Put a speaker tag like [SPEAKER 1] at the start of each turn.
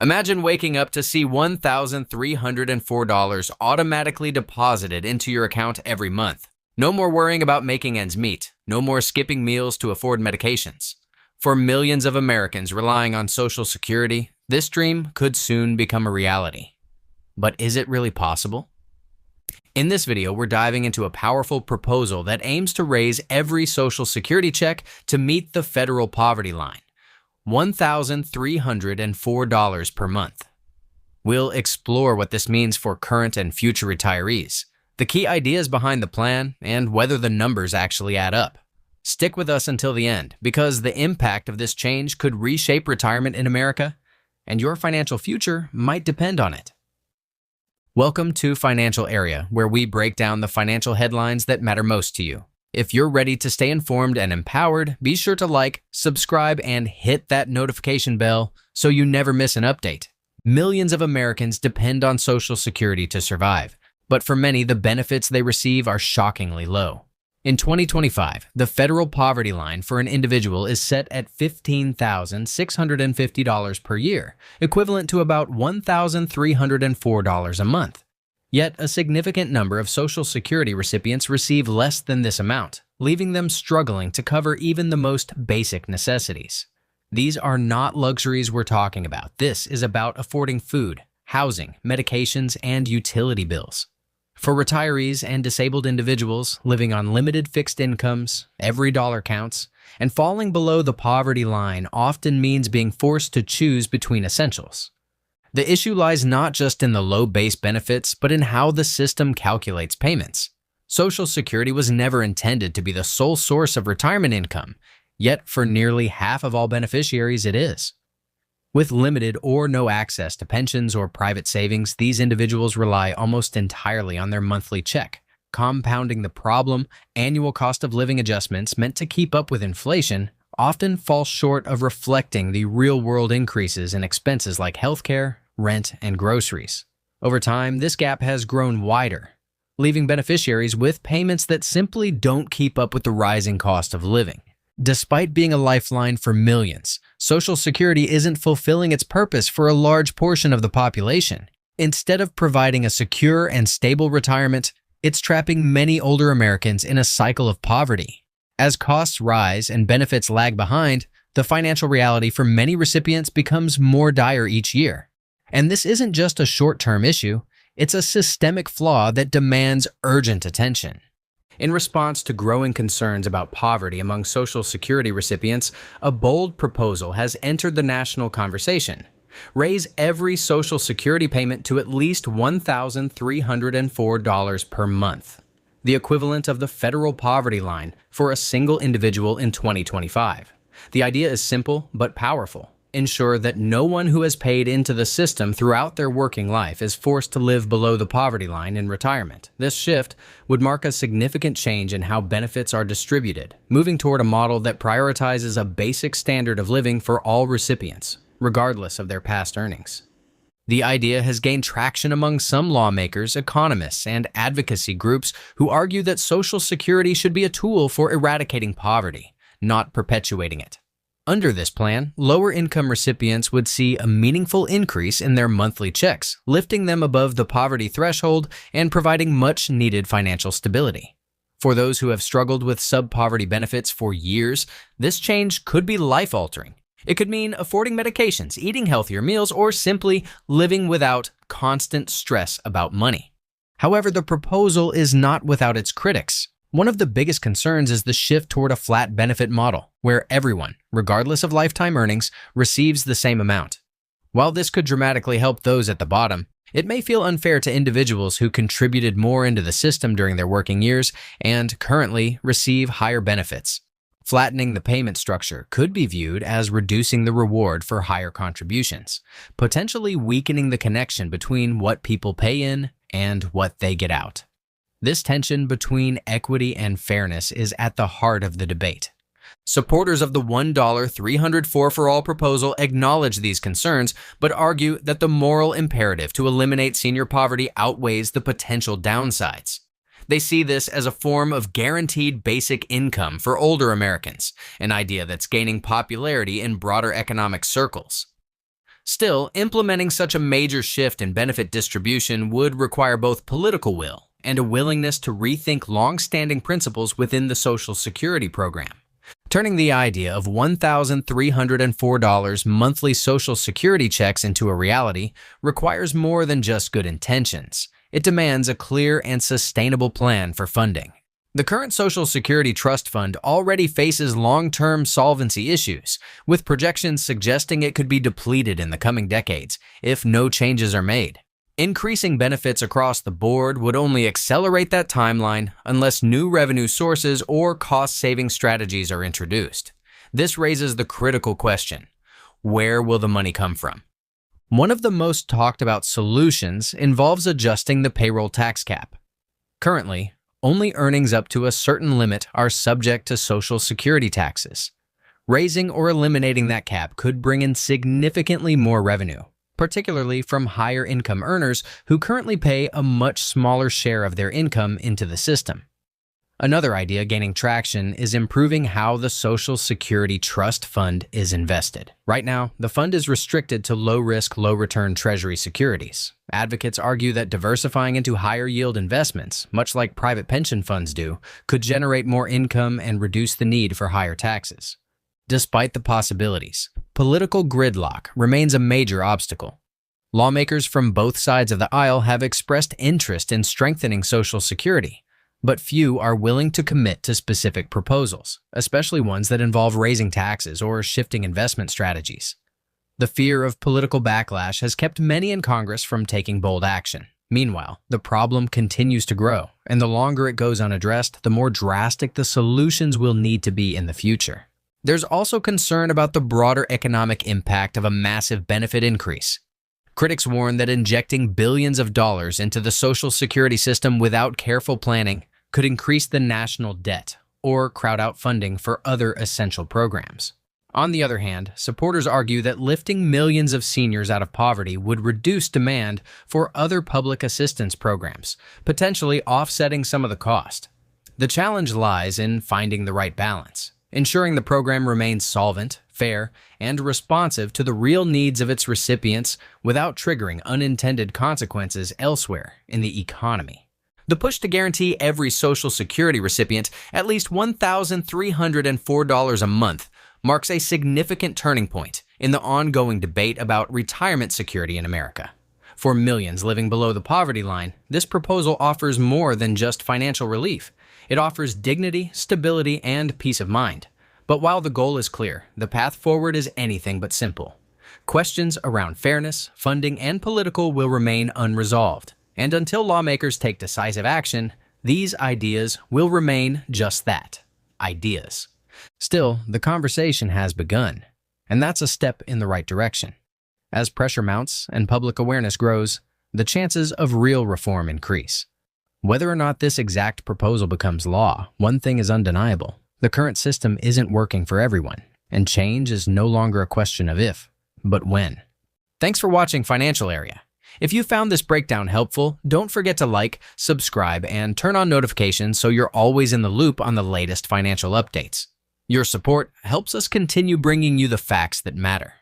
[SPEAKER 1] Imagine waking up to see $1,304 automatically deposited into your account every month. No more worrying about making ends meet. No more skipping meals to afford medications. For millions of Americans relying on Social Security, this dream could soon become a reality. But is it really possible? In this video, we're diving into a powerful proposal that aims to raise every Social Security check to meet the federal poverty line, $1,304 per month. We'll explore what this means for current and future retirees, the key ideas behind the plan, and whether the numbers actually add up. Stick with us until the end, because the impact of this change could reshape retirement in America, and your financial future might depend on it. Welcome to Financial Area, where we break down the financial headlines that matter most to you. If you're ready to stay informed and empowered, be sure to like, subscribe, and hit that notification bell so you never miss an update. Millions of Americans depend on Social Security to survive, but for many, the benefits they receive are shockingly low. In 2025, the federal poverty line for an individual is set at $15,650 per year, equivalent to about $1,304 a month. Yet, a significant number of Social Security recipients receive less than this amount, leaving them struggling to cover even the most basic necessities. These are not luxuries we're talking about. This is about affording food, housing, medications, and utility bills. For retirees and disabled individuals living on limited fixed incomes, every dollar counts, and falling below the poverty line often means being forced to choose between essentials. The issue lies not just in the low base benefits, but in how the system calculates payments. Social Security was never intended to be the sole source of retirement income, yet for nearly half of all beneficiaries it is. With limited or no access to pensions or private savings, these individuals rely almost entirely on their monthly check. Compounding the problem, annual cost of living adjustments meant to keep up with inflation often fall short of reflecting the real-world increases in expenses like healthcare, rent, and groceries. Over time, this gap has grown wider, leaving beneficiaries with payments that simply don't keep up with the rising cost of living. Despite being a lifeline for millions, Social Security isn't fulfilling its purpose for a large portion of the population. Instead of providing a secure and stable retirement, it's trapping many older Americans in a cycle of poverty. As costs rise and benefits lag behind, the financial reality for many recipients becomes more dire each year. And this isn't just a short-term issue, it's a systemic flaw that demands urgent attention. In response to growing concerns about poverty among Social Security recipients, a bold proposal has entered the national conversation. Raise every Social Security payment to at least $1,304 per month, the equivalent of the federal poverty line for a single individual in 2025. The idea is simple but powerful. Ensure that no one who has paid into the system throughout their working life is forced to live below the poverty line in retirement. This shift would mark a significant change in how benefits are distributed, moving toward a model that prioritizes a basic standard of living for all recipients, regardless of their past earnings. The idea has gained traction among some lawmakers, economists, and advocacy groups who argue that Social Security should be a tool for eradicating poverty, not perpetuating it. Under this plan, lower-income recipients would see a meaningful increase in their monthly checks, lifting them above the poverty threshold and providing much-needed financial stability. For those who have struggled with sub-poverty benefits for years, this change could be life-altering. It could mean affording medications, eating healthier meals, or simply living without constant stress about money. However, the proposal is not without its critics. One of the biggest concerns is the shift toward a flat benefit model, where everyone, regardless of lifetime earnings, receives the same amount. While this could dramatically help those at the bottom, it may feel unfair to individuals who contributed more into the system during their working years and currently receive higher benefits. Flattening the payment structure could be viewed as reducing the reward for higher contributions, potentially weakening the connection between what people pay in and what they get out. This tension between equity and fairness is at the heart of the debate. Supporters of the $1,304 for all proposal acknowledge these concerns, but argue that the moral imperative to eliminate senior poverty outweighs the potential downsides. They see this as a form of guaranteed basic income for older Americans, an idea that's gaining popularity in broader economic circles. Still, implementing such a major shift in benefit distribution would require both political will and a willingness to rethink long-standing principles within the Social Security program. Turning the idea of $1,304 monthly Social Security checks into a reality requires more than just good intentions. It demands a clear and sustainable plan for funding. The current Social Security Trust Fund already faces long-term solvency issues, with projections suggesting it could be depleted in the coming decades if no changes are made. Increasing benefits across the board would only accelerate that timeline unless new revenue sources or cost-saving strategies are introduced. This raises the critical question: where will the money come from? One of the most talked about solutions involves adjusting the payroll tax cap. Currently, only earnings up to a certain limit are subject to Social Security taxes. Raising or eliminating that cap could bring in significantly more revenue, particularly from higher income earners who currently pay a much smaller share of their income into the system. Another idea gaining traction is improving how the Social Security Trust Fund is invested. Right now, the fund is restricted to low-risk, low-return Treasury securities. Advocates argue that diversifying into higher-yield investments, much like private pension funds do, could generate more income and reduce the need for higher taxes. Despite the possibilities, political gridlock remains a major obstacle. Lawmakers from both sides of the aisle have expressed interest in strengthening Social Security, but few are willing to commit to specific proposals, especially ones that involve raising taxes or shifting investment strategies. The fear of political backlash has kept many in Congress from taking bold action. Meanwhile, the problem continues to grow, and the longer it goes unaddressed, the more drastic the solutions will need to be in the future. There's also concern about the broader economic impact of a massive benefit increase. Critics warn that injecting billions of dollars into the Social Security system without careful planning could increase the national debt or crowd out funding for other essential programs. On the other hand, supporters argue that lifting millions of seniors out of poverty would reduce demand for other public assistance programs, potentially offsetting some of the cost. The challenge lies in finding the right balance, ensuring the program remains solvent, fair, and responsive to the real needs of its recipients without triggering unintended consequences elsewhere in the economy. The push to guarantee every Social Security recipient at least $1,304 a month marks a significant turning point in the ongoing debate about retirement security in America. For millions living below the poverty line, this proposal offers more than just financial relief. It offers dignity, stability, and peace of mind. But while the goal is clear, the path forward is anything but simple. Questions around fairness, funding, and political will remain unresolved. And until lawmakers take decisive action, these ideas will remain just that, ideas. Still, the conversation has begun, and that's a step in the right direction. As pressure mounts and public awareness grows, the chances of real reform increase. Whether or not this exact proposal becomes law, one thing is undeniable. The current system isn't working for everyone, and change is no longer a question of if, but when. Thanks for watching Financial Area. If you found this breakdown helpful, don't forget to like, subscribe, and turn on notifications so you're always in the loop on the latest financial updates. Your support helps us continue bringing you the facts that matter.